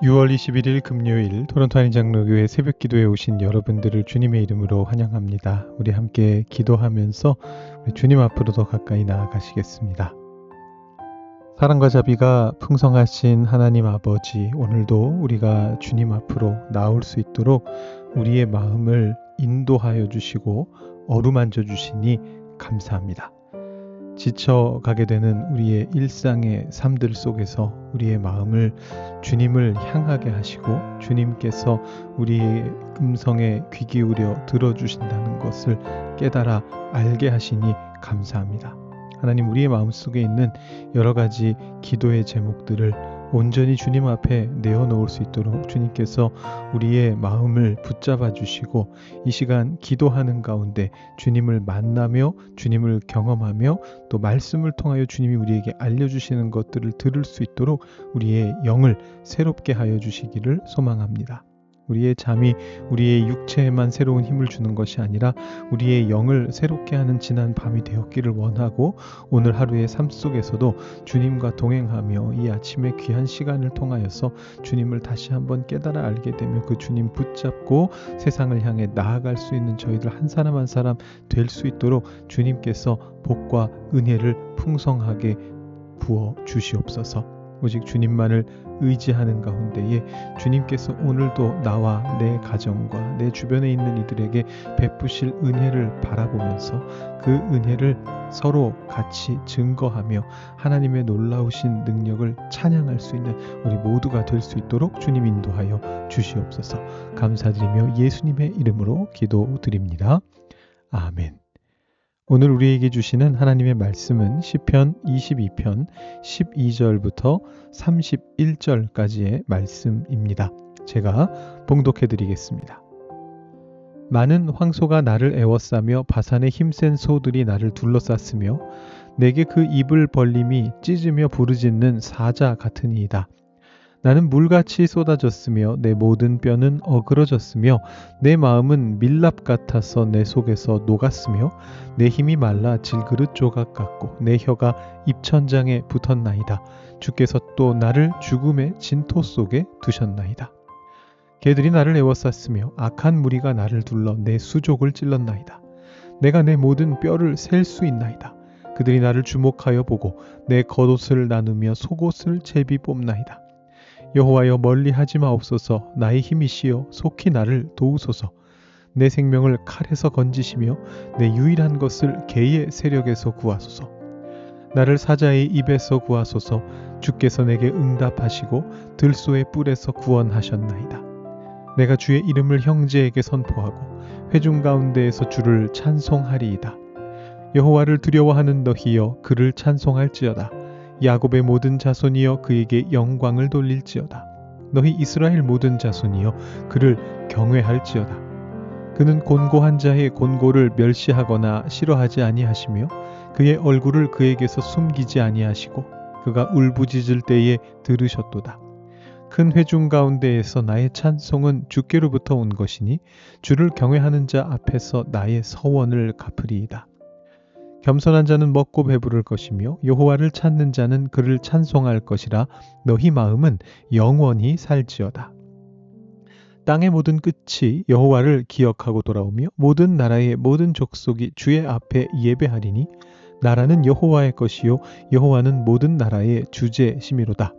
6월 21일 금요일 토론토 한인장로교회 새벽기도에 오신 여러분들을 주님의 이름으로 환영합니다. 우리 함께 기도하면서 우리 주님 앞으로 더 가까이 나아가시겠습니다. 사랑과 자비가 풍성하신 하나님 아버지, 오늘도 우리가 주님 앞으로 나올 수 있도록 우리의 마음을 인도하여 주시고 어루만져 주시니 감사합니다. 지쳐가게 되는 우리의 일상의 삶들 속에서 우리의 마음을 주님을 향하게 하시고 주님께서 우리의 음성에 귀 기울여 들어주신다는 것을 깨달아 알게 하시니 감사합니다. 하나님, 우리의 마음속에 있는 여러 가지 기도의 제목들을 온전히 주님 앞에 내어놓을 수 있도록 주님께서 우리의 마음을 붙잡아 주시고 이 시간 기도하는 가운데 주님을 만나며 주님을 경험하며 또 말씀을 통하여 주님이 우리에게 알려주시는 것들을 들을 수 있도록 우리의 영을 새롭게 하여 주시기를 소망합니다. 우리의 잠이 우리의 육체에만 새로운 힘을 주는 것이 아니라 우리의 영을 새롭게 하는 지난 밤이 되었기를 원하고, 오늘 하루의 삶 속에서도 주님과 동행하며 이 아침의 귀한 시간을 통하여서 주님을 다시 한번 깨달아 알게 되며 그 주님 붙잡고 세상을 향해 나아갈 수 있는 저희들 한 사람 한 사람 될 수 있도록 주님께서 복과 은혜를 풍성하게 부어 주시옵소서. 오직 주님만을 의지하는 가운데에 주님께서 오늘도 나와 내 가정과 내 주변에 있는 이들에게 베푸실 은혜를 바라보면서 그 은혜를 서로 같이 증거하며 하나님의 놀라우신 능력을 찬양할 수 있는 우리 모두가 될 수 있도록 주님 인도하여 주시옵소서. 감사드리며 예수님의 이름으로 기도드립니다. 아멘. 오늘 우리에게 주시는 하나님의 말씀은 시편 22편 12절부터 31절까지의 말씀입니다. 제가 봉독해 드리겠습니다. 많은 황소가 나를 애워싸며 바산의 힘센 소들이 나를 둘러쌌으며 내게 그 입을 벌림이 찢으며 부르짖는 사자 같으니이다. 나는 물같이 쏟아졌으며 내 모든 뼈는 어그러졌으며 내 마음은 밀랍 같아서 내 속에서 녹았으며 내 힘이 말라 질그릇 조각 같고 내 혀가 입천장에 붙었나이다. 주께서 또 나를 죽음의 진토 속에 두셨나이다. 개들이 나를 에워쌌으며 악한 무리가 나를 둘러 내 수족을 찔렀나이다. 내가 내 모든 뼈를 셀 수 있나이다. 그들이 나를 주목하여 보고 내 겉옷을 나누며 속옷을 제비 뽑나이다. 여호와여, 멀리하지 마옵소서. 나의 힘이시여 속히 나를 도우소서. 내 생명을 칼에서 건지시며 내 유일한 것을 개의 세력에서 구하소서. 나를 사자의 입에서 구하소서. 주께서 내게 응답하시고 들소의 뿔에서 구원하셨나이다. 내가 주의 이름을 형제에게 선포하고 회중 가운데에서 주를 찬송하리이다. 여호와를 두려워하는 너희여, 그를 찬송할지어다. 야곱의 모든 자손이여, 그에게 영광을 돌릴지어다. 너희 이스라엘 모든 자손이여, 그를 경외할지어다. 그는 곤고한 자의 곤고를 멸시하거나 싫어하지 아니하시며 그의 얼굴을 그에게서 숨기지 아니하시고 그가 울부짖을 때에 들으셨도다. 큰 회중 가운데에서 나의 찬송은 주께로부터 온 것이니 주를 경외하는 자 앞에서 나의 서원을 갚으리이다. 겸손한 자는 먹고 배부를 것이며 여호와를 찾는 자는 그를 찬송할 것이라. 너희 마음은 영원히 살지어다. 땅의 모든 끝이 여호와를 기억하고 돌아오며 모든 나라의 모든 족속이 주의 앞에 예배하리니 나라는 여호와의 것이요 여호와는 모든 나라의 주제심이로다.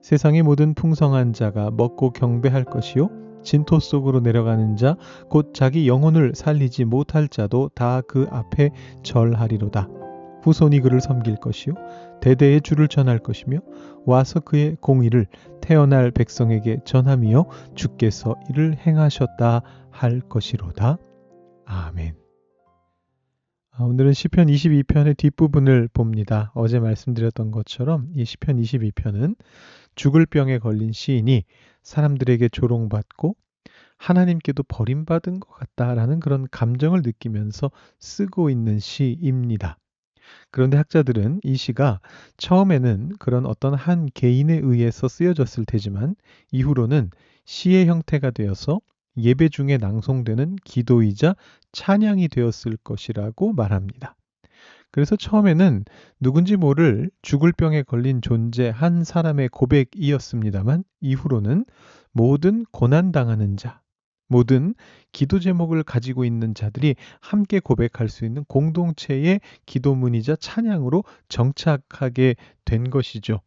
세상의 모든 풍성한 자가 먹고 경배할 것이요 진토 속으로 내려가는 자 곧 자기 영혼을 살리지 못할 자도 다 그 앞에 절하리로다. 후손이 그를 섬길 것이요 대대의 주를 전할 것이며 와서 그의 공의를 태어날 백성에게 전함이요 주께서 이를 행하셨다 할 것이로다. 아멘. 오늘은 시편 22편의 뒷부분을 봅니다. 어제 말씀드렸던 것처럼 이 시편 22편은 죽을 병에 걸린 시인이 사람들에게 조롱받고 하나님께도 버림받은 것 같다라는 그런 감정을 느끼면서 쓰고 있는 시입니다. 그런데 학자들은 이 시가 처음에는 그런 어떤 한 개인에 의해서 쓰여졌을 테지만 이후로는 시의 형태가 되어서 예배 중에 낭송되는 기도이자 찬양이 되었을 것이라고 말합니다. 그래서 처음에는 누군지 모를 죽을 병에 걸린 존재 한 사람의 고백이었습니다만 이후로는 모든 고난당하는 자, 모든 기도 제목을 가지고 있는 자들이 함께 고백할 수 있는 공동체의 기도문이자 찬양으로 정착하게 된 것이죠.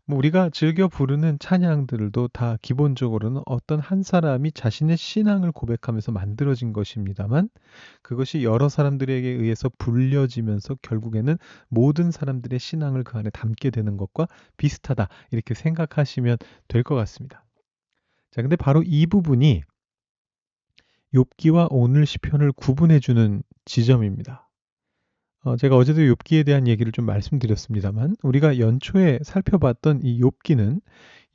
뭐 우리가 즐겨 부르는 찬양들도 다 기본적으로는 어떤 한 사람이 자신의 신앙을 고백하면서 만들어진 것입니다만 그것이 여러 사람들에게 의해서 불려지면서 결국에는 모든 사람들의 신앙을 그 안에 담게 되는 것과 비슷하다. 이렇게 생각하시면 될 것 같습니다. 자, 근데 바로 이 부분이 욥기와 오늘 시편을 구분해 주는 지점입니다. 제가 어제도 욥기에 대한 얘기를 좀 말씀드렸습니다만 우리가 연초에 살펴봤던 이 욥기는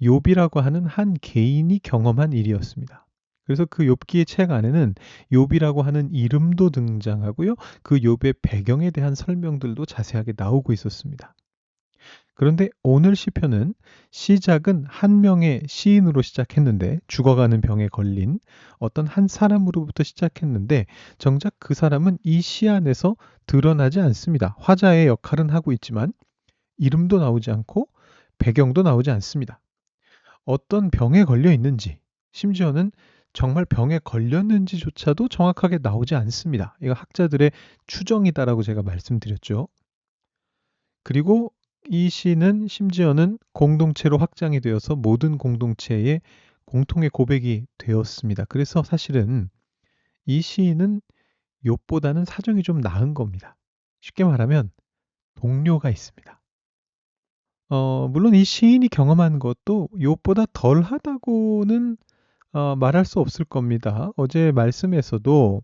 욥이라고 하는 한 개인이 경험한 일이었습니다. 그래서 그 욥기의 책 안에는 욥이라고 하는 이름도 등장하고요. 그 욥의 배경에 대한 설명들도 자세하게 나오고 있었습니다. 그런데 오늘 시편은 시작은 한 명의 시인으로 시작했는데 죽어가는 병에 걸린 어떤 한 사람으로부터 시작했는데 정작 그 사람은 이 시 안에서 드러나지 않습니다. 화자의 역할은 하고 있지만 이름도 나오지 않고 배경도 나오지 않습니다. 어떤 병에 걸려 있는지 심지어는 정말 병에 걸렸는지조차도 정확하게 나오지 않습니다. 이거 학자들의 추정이다라고 제가 말씀드렸죠. 그리고 이 시는 심지어는 공동체로 확장이 되어서 모든 공동체의 공통의 고백이 되었습니다. 그래서 사실은 이 시인은 욥보다는 사정이 좀 나은 겁니다. 쉽게 말하면 동료가 있습니다. 물론 이 시인이 경험한 것도 욥보다 덜하다고는 말할 수 없을 겁니다. 어제 말씀에서도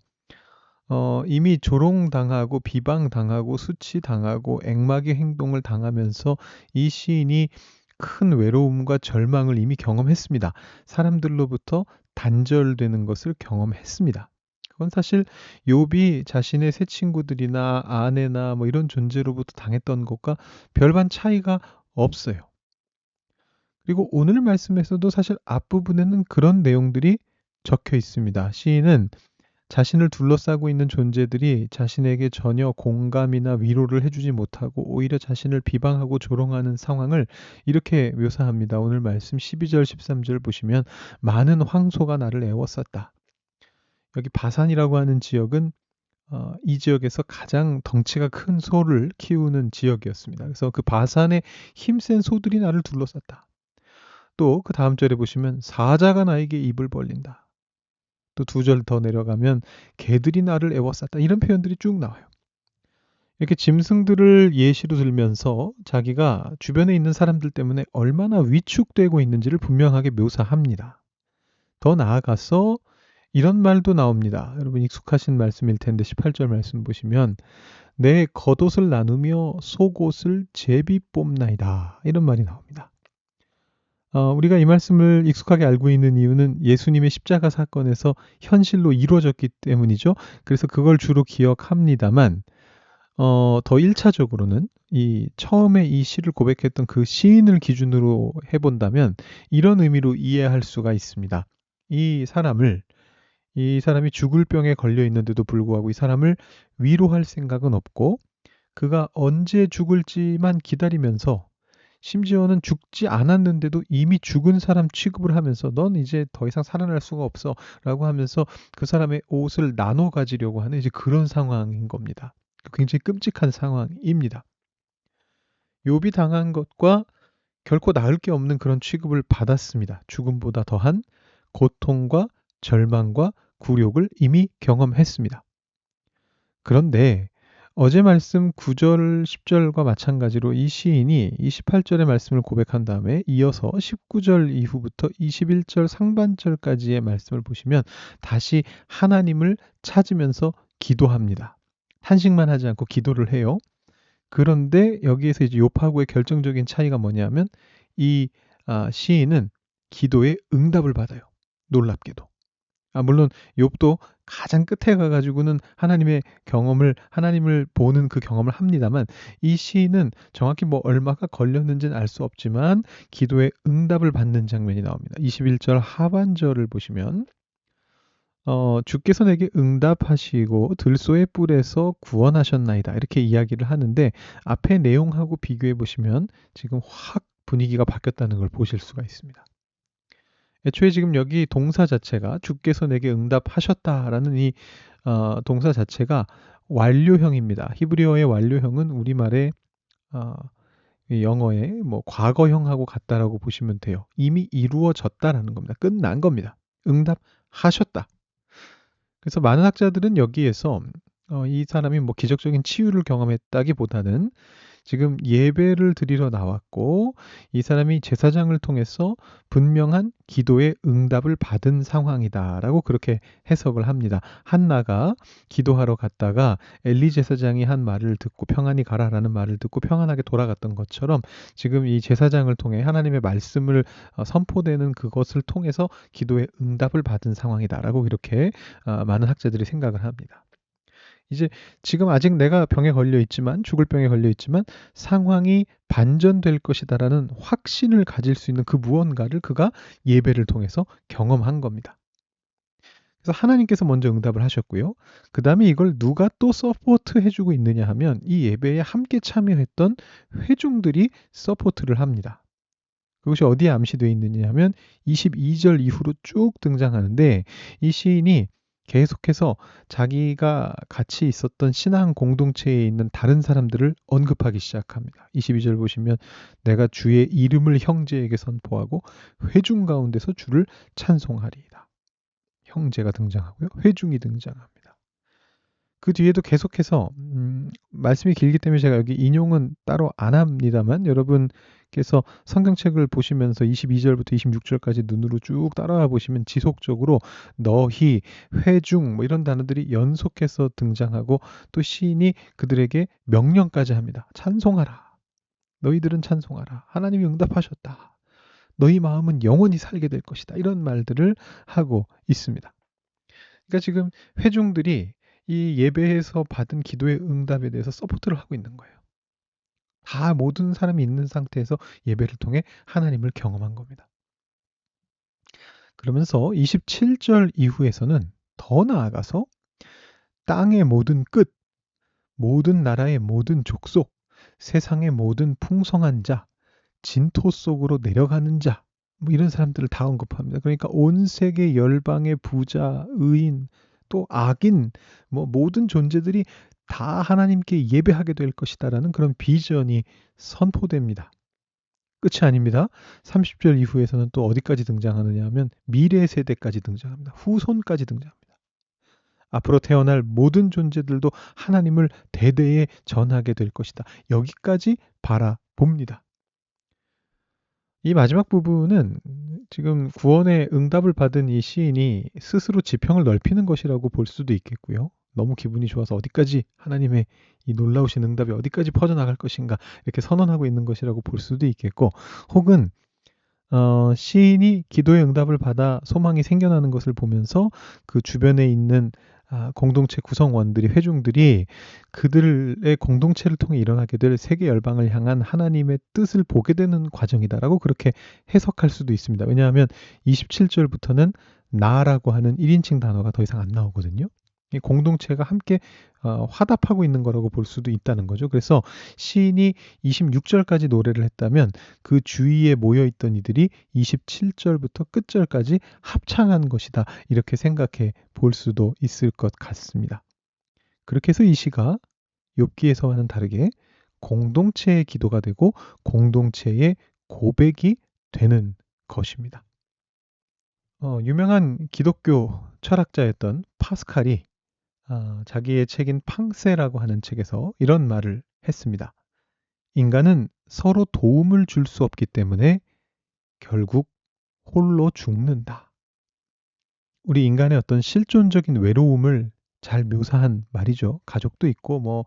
이미 조롱당하고 비방당하고 수치당하고 앵마의 행동을 당하면서 이 시인이 큰 외로움과 절망을 이미 경험했습니다. 사람들로부터 단절되는 것을 경험했습니다. 그건 사실 욥이 자신의 새 친구들이나 아내나 뭐 이런 존재로부터 당했던 것과 별반 차이가 없어요. 그리고 오늘 말씀에서도 사실 앞부분에는 그런 내용들이 적혀 있습니다. 시인은 자신을 둘러싸고 있는 존재들이 자신에게 전혀 공감이나 위로를 해주지 못하고 오히려 자신을 비방하고 조롱하는 상황을 이렇게 묘사합니다. 오늘 말씀 12절 13절 보시면 많은 황소가 나를 애워쌌다. 여기 바산이라고 하는 지역은 이 지역에서 가장 덩치가 큰 소를 키우는 지역이었습니다. 그래서 그 바산의 힘센 소들이 나를 둘러쌌다. 또 그 다음 절에 보시면 사자가 나에게 입을 벌린다. 또 2절 더 내려가면 개들이 나를 애워쌌다. 이런 표현들이 쭉 나와요. 이렇게 짐승들을 예시로 들면서 자기가 주변에 있는 사람들 때문에 얼마나 위축되고 있는지를 분명하게 묘사합니다. 더 나아가서 이런 말도 나옵니다. 여러분 익숙하신 말씀일 텐데 18절 말씀 보시면 내 겉옷을 나누며 속옷을 제비 뽑나이다. 이런 말이 나옵니다. 우리가 이 말씀을 익숙하게 알고 있는 이유는 예수님의 십자가 사건에서 현실로 이루어졌기 때문이죠. 그래서 그걸 주로 기억합니다만 더 1차적으로는 이 처음에 이 시를 고백했던 그 시인을 기준으로 해본다면 이런 의미로 이해할 수가 있습니다. 이 사람이 죽을 병에 걸려 있는데도 불구하고 이 사람을 위로할 생각은 없고 그가 언제 죽을지만 기다리면서 심지어는 죽지 않았는데도 이미 죽은 사람 취급을 하면서 넌 이제 더 이상 살아날 수가 없어 라고 하면서 그 사람의 옷을 나눠 가지려고 하는 이제 그런 상황인 겁니다. 굉장히 끔찍한 상황입니다. 욥이 당한 것과 결코 나을 게 없는 그런 취급을 받았습니다. 죽음보다 더한 고통과 절망과 굴욕을 이미 경험했습니다. 그런데 어제 말씀 9절, 10절과 마찬가지로 이 시인이 28절의 말씀을 고백한 다음에 이어서 19절 이후부터 21절 상반절까지의 말씀을 보시면 다시 하나님을 찾으면서 기도합니다. 탄식만 하지 않고 기도를 해요. 그런데 여기에서 이제 욥하고의 결정적인 차이가 뭐냐면 이 시인은 기도에 응답을 받아요. 놀랍게도. 물론 욥도 가장 끝에 가가지고는 하나님을 보는 그 경험을 합니다만 이 시인은 정확히 뭐 얼마가 걸렸는지는 알 수 없지만 기도에 응답을 받는 장면이 나옵니다. 21절 하반절을 보시면 주께서 내게 응답하시고 들소의 뿔에서 구원하셨나이다. 이렇게 이야기를 하는데 앞의 내용하고 비교해 보시면 지금 확 분위기가 바뀌었다는 걸 보실 수가 있습니다. 애초에 지금 여기 동사 자체가 주께서 내게 응답하셨다라는 이 동사 자체가 완료형입니다. 히브리어의 완료형은 우리말의 어, 이 영어의 뭐 과거형하고 같다라고 보시면 돼요. 이미 이루어졌다라는 겁니다. 끝난 겁니다. 응답하셨다. 그래서 많은 학자들은 여기에서 이 사람이 뭐 기적적인 치유를 경험했다기보다는 지금 예배를 드리러 나왔고 이 사람이 제사장을 통해서 분명한 기도의 응답을 받은 상황이다라고 그렇게 해석을 합니다. 한나가 기도하러 갔다가 엘리 제사장이 한 말을 듣고 평안히 가라라는 말을 듣고 평안하게 돌아갔던 것처럼 지금 이 제사장을 통해 하나님의 말씀을 선포되는 그것을 통해서 기도의 응답을 받은 상황이다라고 이렇게 많은 학자들이 생각을 합니다. 이제 지금 아직 내가 병에 걸려 있지만 죽을 병에 걸려 있지만 상황이 반전될 것이다라는 확신을 가질 수 있는 그 무언가를 그가 예배를 통해서 경험한 겁니다. 그래서 하나님께서 먼저 응답을 하셨고요. 그 다음에 이걸 누가 또 서포트 해주고 있느냐 하면 이 예배에 함께 참여했던 회중들이 서포트를 합니다. 그것이 어디에 암시되어 있느냐 하면 22절 이후로 쭉 등장하는데 이 시인이 계속해서 자기가 같이 있었던 신앙 공동체에 있는 다른 사람들을 언급하기 시작합니다. 22절 보시면 내가 주의 이름을 형제에게 선포하고 회중 가운데서 주를 찬송하리이다. 형제가 등장하고요. 회중이 등장합니다. 그 뒤에도 계속해서 말씀이 길기 때문에 제가 여기 인용은 따로 안 합니다만 여러분께서 성경책을 보시면서 22절부터 26절까지 눈으로 쭉 따라와 보시면 지속적으로 너희, 회중 뭐 이런 단어들이 연속해서 등장하고 또 시인이 그들에게 명령까지 합니다. 찬송하라. 너희들은 찬송하라. 하나님이 응답하셨다. 너희 마음은 영원히 살게 될 것이다. 이런 말들을 하고 있습니다. 그러니까 지금 회중들이 이 예배에서 받은 기도의 응답에 대해서 서포트를 하고 있는 거예요. 다 모든 사람이 있는 상태에서 예배를 통해 하나님을 경험한 겁니다. 그러면서 27절 이후에서는 더 나아가서 땅의 모든 끝, 모든 나라의 모든 족속, 세상의 모든 풍성한 자, 진토 속으로 내려가는 자, 뭐 이런 사람들을 다 언급합니다. 그러니까 온 세계 열방의 부자, 의인, 또 악인, 뭐 모든 존재들이 다 하나님께 예배하게 될 것이다라는 그런 비전이 선포됩니다. 끝이 아닙니다. 30절 이후에서는 또 어디까지 등장하느냐 하면 미래 세대까지 등장합니다. 후손까지 등장합니다. 앞으로 태어날 모든 존재들도 하나님을 대대에 전하게 될 것이다. 여기까지 바라봅니다. 이 마지막 부분은 지금 구원의 응답을 받은 이 시인이 스스로 지평을 넓히는 것이라고 볼 수도 있겠고요. 너무 기분이 좋아서 어디까지 하나님의 이 놀라우신 응답이 어디까지 퍼져나갈 것인가 이렇게 선언하고 있는 것이라고 볼 수도 있겠고 혹은 시인이 기도의 응답을 받아 소망이 생겨나는 것을 보면서 그 주변에 있는 공동체 구성원들이 회중들이 그들의 공동체를 통해 일어나게 될 세계 열방을 향한 하나님의 뜻을 보게 되는 과정이다라고 그렇게 해석할 수도 있습니다. 왜냐하면 27절부터는 나라고 하는 1인칭 단어가 더 이상 안 나오거든요. 이 공동체가 함께 화답하고 있는 거라고 볼 수도 있다는 거죠. 그래서 시인이 26절까지 노래를 했다면 그 주위에 모여있던 이들이 27절부터 끝절까지 합창한 것이다. 이렇게 생각해 볼 수도 있을 것 같습니다. 그렇게 해서 이 시가 욥기에서와는 다르게 공동체의 기도가 되고 공동체의 고백이 되는 것입니다. 유명한 기독교 철학자였던 파스칼이 자기의 책인 팡세라고 하는 책에서 이런 말을 했습니다. 인간은 서로 도움을 줄 수 없기 때문에 결국 홀로 죽는다. 우리 인간의 어떤 실존적인 외로움을 잘 묘사한 말이죠. 가족도 있고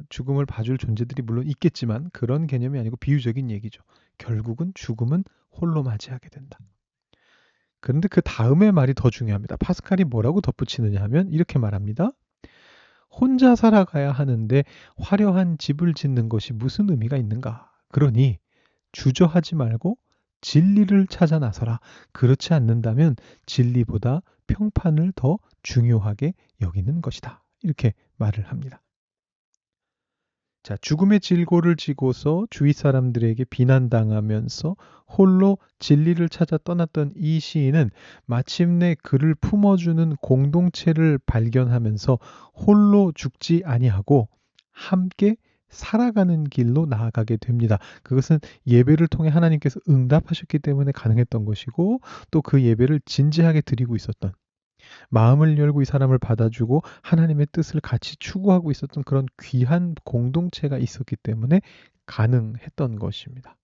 죽음을 봐줄 존재들이 물론 있겠지만 그런 개념이 아니고 비유적인 얘기죠. 결국은 죽음은 홀로 맞이하게 된다. 그런데 그 다음의 말이 더 중요합니다. 파스칼이 뭐라고 덧붙이느냐 하면 이렇게 말합니다. 혼자 살아가야 하는데 화려한 집을 짓는 것이 무슨 의미가 있는가? 그러니 주저하지 말고 진리를 찾아 나서라. 그렇지 않는다면 진리보다 평판을 더 중요하게 여기는 것이다. 이렇게 말을 합니다. 자, 죽음의 질고를 지고서 주위 사람들에게 비난당하면서 홀로 진리를 찾아 떠났던 이 시인은 마침내 그를 품어주는 공동체를 발견하면서 홀로 죽지 아니하고 함께 살아가는 길로 나아가게 됩니다. 그것은 예배를 통해 하나님께서 응답하셨기 때문에 가능했던 것이고, 또 그 예배를 진지하게 드리고 있었던, 마음을 열고 이 사람을 받아주고 하나님의 뜻을 같이 추구하고 있었던 그런 귀한 공동체가 있었기 때문에 가능했던 것입니다.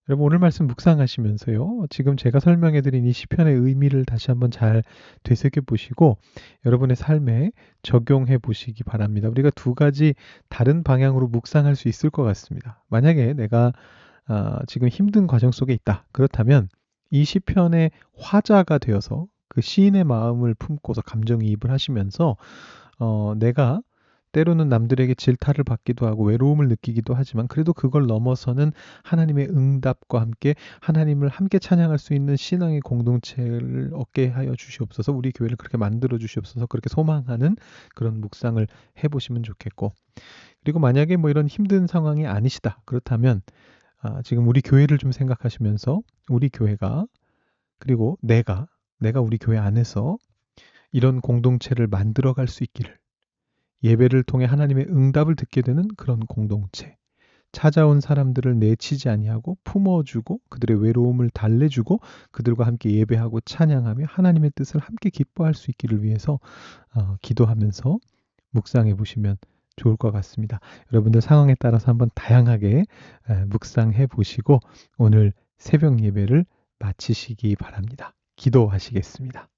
여러분, 오늘 말씀 묵상하시면서요, 지금 제가 설명해드린 이 시편의 의미를 다시 한번 잘 되새겨 보시고 여러분의 삶에 적용해 보시기 바랍니다. 우리가 두 가지 다른 방향으로 묵상할 수 있을 것 같습니다. 만약에 내가 지금 힘든 과정 속에 있다. 그렇다면 이 시편의 화자가 되어서 그 시인의 마음을 품고서 감정이입을 하시면서 내가 때로는 남들에게 질타를 받기도 하고 외로움을 느끼기도 하지만 그래도 그걸 넘어서는 하나님의 응답과 함께 하나님을 함께 찬양할 수 있는 신앙의 공동체를 얻게 하여 주시옵소서. 우리 교회를 그렇게 만들어 주시옵소서. 그렇게 소망하는 그런 묵상을 해보시면 좋겠고, 그리고 만약에 뭐 이런 힘든 상황이 아니시다. 그렇다면 지금 우리 교회를 좀 생각하시면서 우리 교회가, 그리고 내가 우리 교회 안에서 이런 공동체를 만들어 갈 수 있기를, 예배를 통해 하나님의 응답을 듣게 되는 그런 공동체, 찾아온 사람들을 내치지 아니하고 품어주고 그들의 외로움을 달래주고 그들과 함께 예배하고 찬양하며 하나님의 뜻을 함께 기뻐할 수 있기를 위해서 기도하면서 묵상해 보시면 좋을 것 같습니다. 여러분들 상황에 따라서 한번 다양하게 묵상해 보시고 오늘 새벽 예배를 마치시기 바랍니다. 기도하시겠습니다.